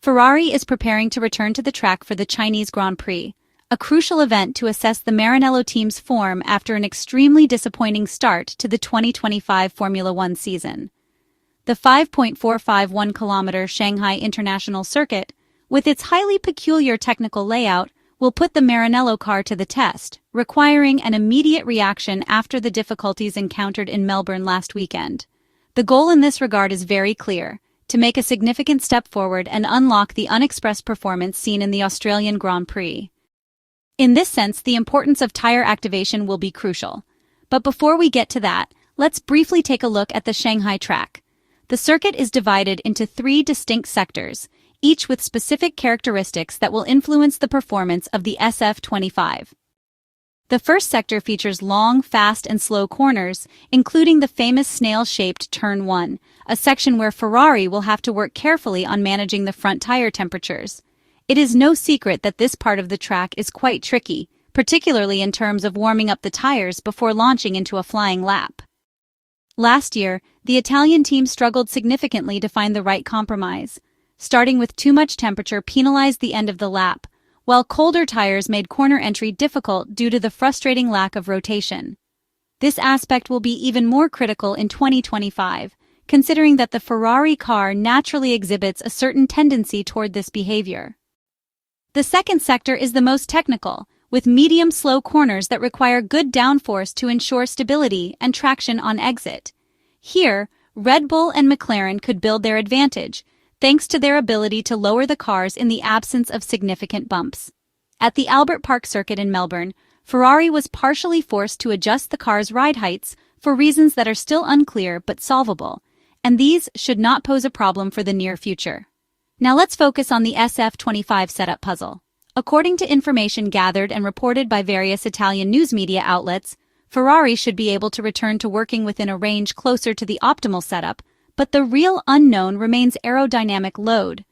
Ferrari is preparing to return to the track for the Chinese Grand Prix, a crucial event to assess the Maranello team's form after an extremely disappointing start to the 2025 Formula One season. The 5.451-kilometer Shanghai International Circuit, with its highly peculiar technical layout, will put the Maranello car to the test, requiring an immediate reaction after the difficulties encountered in Melbourne last weekend. The goal in this regard is very clear: to make a significant step forward and unlock the unexpressed performance seen in the Australian Grand Prix. In this sense, the importance of tire activation will be crucial. But before we get to that, let's briefly take a look at the Shanghai track. The circuit is divided into 3 distinct sectors, each with specific characteristics that will influence the performance of the SF25. The first sector features long, fast, and slow corners, including the famous snail-shaped Turn 1, a section where Ferrari will have to work carefully on managing the front tire temperatures. It is no secret that this part of the track is quite tricky, particularly in terms of warming up the tires before launching into a flying lap. Last year, the Italian team struggled significantly to find the right compromise. Starting with too much temperature penalized the end of the lap, while colder tires made corner entry difficult due to the frustrating lack of rotation. This aspect will be even more critical in 2025, considering that the Ferrari car naturally exhibits a certain tendency toward this behavior. The second sector is the most technical, with medium-slow corners that require good downforce to ensure stability and traction on exit. Here, Red Bull and McLaren could build their advantage, thanks to their ability to lower the cars in the absence of significant bumps. At the Albert Park circuit in Melbourne, Ferrari was partially forced to adjust the car's ride heights for reasons that are still unclear but solvable, and these should not pose a problem for the near future. Now let's focus on the SF25 setup puzzle. According to information gathered and reported by various Italian news media outlets, Ferrari should be able to return to working within a range closer to the optimal setup, but the real unknown remains aerodynamic load.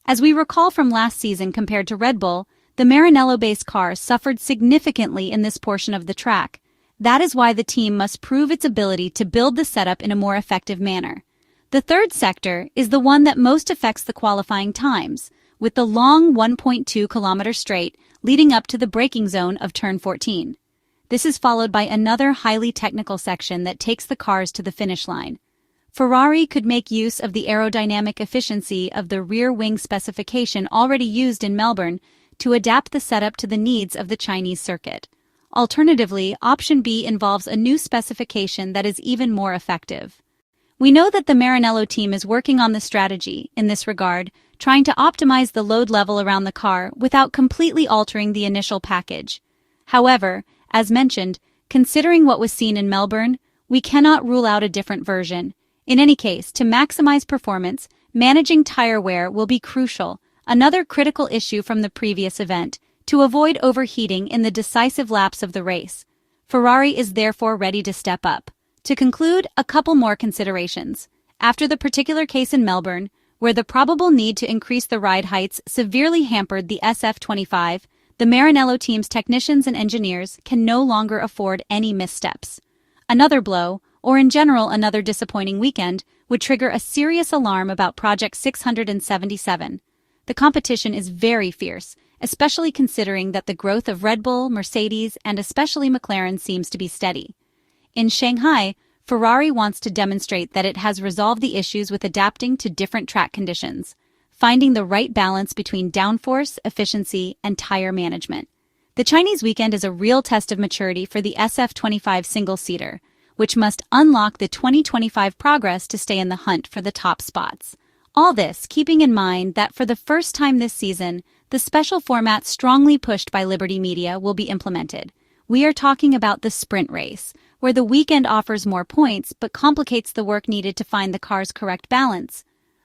As we recall from last season compared to Red Bull, the Maranello-based car suffered significantly in this portion of the track. That is why the team must prove its ability to build the setup in a more effective manner. The third sector is the one that most affects the qualifying times, with the long 1.2-kilometer straight leading up to the braking zone of Turn 14. This is followed by another highly technical section that takes the cars to the finish line. Ferrari could make use of the aerodynamic efficiency of the rear wing specification already used in Melbourne to adapt the setup to the needs of the Chinese circuit. Alternatively, option B involves a new specification that is even more effective. We know that the Maranello team is working on the strategy, in this regard, trying to optimize the load level around the car without completely altering the initial package. However, as mentioned, considering what was seen in Melbourne, we cannot rule out a different version. In any case, to maximize performance, managing tire wear will be crucial, another critical issue from the previous event, to avoid overheating in the decisive laps of the race. Ferrari is therefore ready to step up. To conclude, a couple more considerations. After the particular case in Melbourne, where the probable need to increase the ride heights severely hampered the SF25, the Maranello team's technicians and engineers can no longer afford any missteps. Another blow, or in general another disappointing weekend, would trigger a serious alarm about Project 677. The competition is very fierce, especially considering that the growth of Red Bull, Mercedes, and especially McLaren seems to be steady. In Shanghai, Ferrari wants to demonstrate that it has resolved the issues with adapting to different track conditions, finding the right balance between downforce, efficiency, and tire management. The Chinese weekend is a real test of maturity for the SF25 single-seater, which must unlock the 2025 progress to stay in the hunt for the top spots. All this keeping in mind that for the first time this season, the special format strongly pushed by Liberty Media will be implemented. We are talking about the sprint race, where the weekend offers more points but complicates the work needed to find the car's correct balance.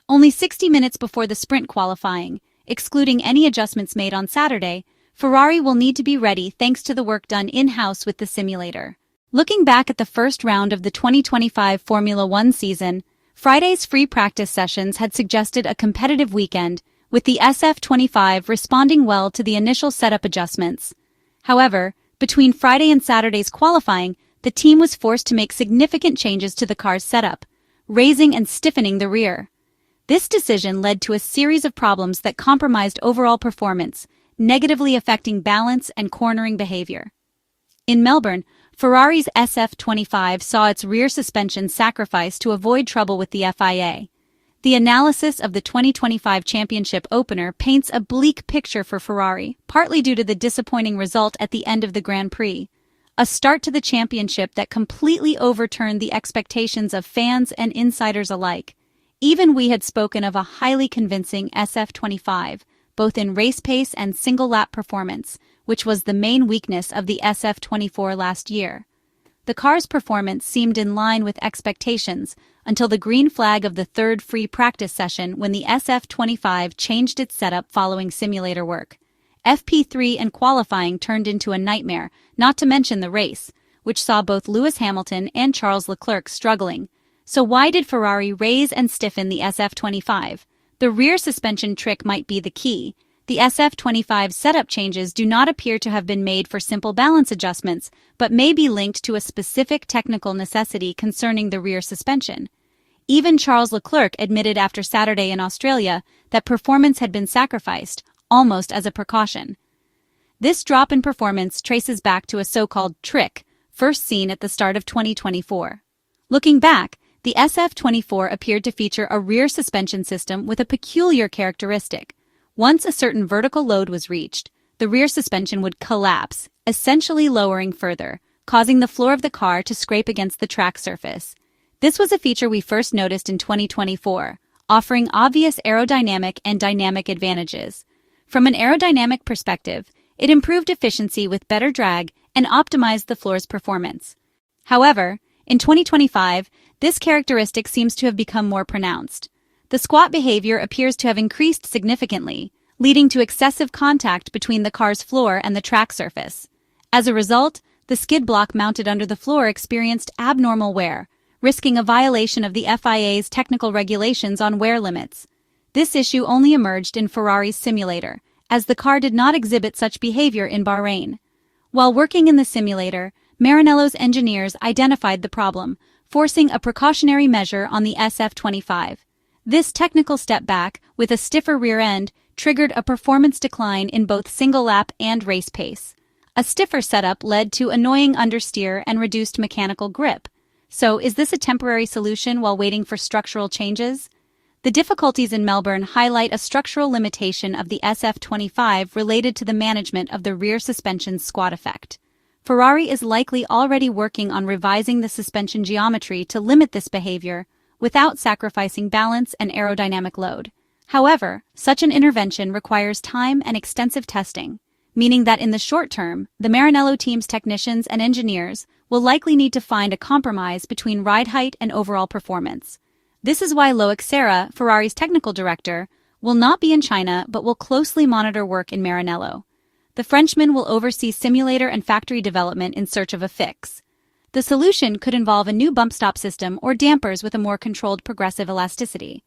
Only 60 minutes before the sprint qualifying, excluding any adjustments made on Saturday, Ferrari will need to be ready thanks to the work done in-house with the simulator. Looking back at the first round of the 2025 Formula One season, Friday's free practice sessions had suggested a competitive weekend, with the SF25 responding well to the initial setup adjustments. However, between Friday and Saturday's qualifying, the team was forced to make significant changes to the car's setup, raising and stiffening the rear. This decision led to a series of problems that compromised overall performance, negatively affecting balance and cornering behavior. In Melbourne, Ferrari's SF25 saw its rear suspension sacrificed to avoid trouble with the FIA. The analysis of the 2025 championship opener paints a bleak picture for Ferrari, partly due to the disappointing result at the end of the Grand Prix. A start to the championship that completely overturned the expectations of fans and insiders alike. Even we had spoken of a highly convincing SF25, both in race pace and single-lap performance, which was the main weakness of the SF24 last year. The car's performance seemed in line with expectations until the green flag of the third free practice session when the SF25 changed its setup following simulator work. FP3 and qualifying turned into a nightmare, not to mention the race, which saw both Lewis Hamilton and Charles Leclerc struggling. So why did Ferrari raise and stiffen the SF25? The rear suspension trick might be the key. The SF25 setup changes do not appear to have been made for simple balance adjustments, but may be linked to a specific technical necessity concerning the rear suspension. Even Charles Leclerc admitted after Saturday in Australia that performance had been sacrificed, almost as a precaution. This drop in performance traces back to a so-called trick, first seen at the start of 2024. Looking back, the SF24 appeared to feature a rear suspension system with a peculiar characteristic. Once a certain vertical load was reached, the rear suspension would collapse, essentially lowering further, causing the floor of the car to scrape against the track surface. This was a feature we first noticed in 2024, offering obvious aerodynamic and dynamic advantages. From an aerodynamic perspective, it improved efficiency with better drag and optimized the floor's performance. However, in 2025, this characteristic seems to have become more pronounced. The squat behavior appears to have increased significantly, leading to excessive contact between the car's floor and the track surface. As a result, the skid block mounted under the floor experienced abnormal wear, risking a violation of the FIA's technical regulations on wear limits. This issue only emerged in Ferrari's simulator, as the car did not exhibit such behavior in Bahrain. While working in the simulator, Maranello's engineers identified the problem, forcing a precautionary measure on the SF25. This technical step back, with a stiffer rear end, triggered a performance decline in both single-lap and race pace. A stiffer setup led to annoying understeer and reduced mechanical grip. So, is this a temporary solution while waiting for structural changes? The difficulties in Melbourne highlight a structural limitation of the SF25 related to the management of the rear suspension's squat effect. Ferrari is likely already working on revising the suspension geometry to limit this behavior, without sacrificing balance and aerodynamic load. However, such an intervention requires time and extensive testing, meaning that in the short term, the Maranello team's technicians and engineers will likely need to find a compromise between ride height and overall performance. This is why Loic Serra, Ferrari's technical director, will not be in China but will closely monitor work in Maranello. The Frenchman will oversee simulator and factory development in search of a fix. The solution could involve a new bump stop system or dampers with a more controlled progressive elasticity.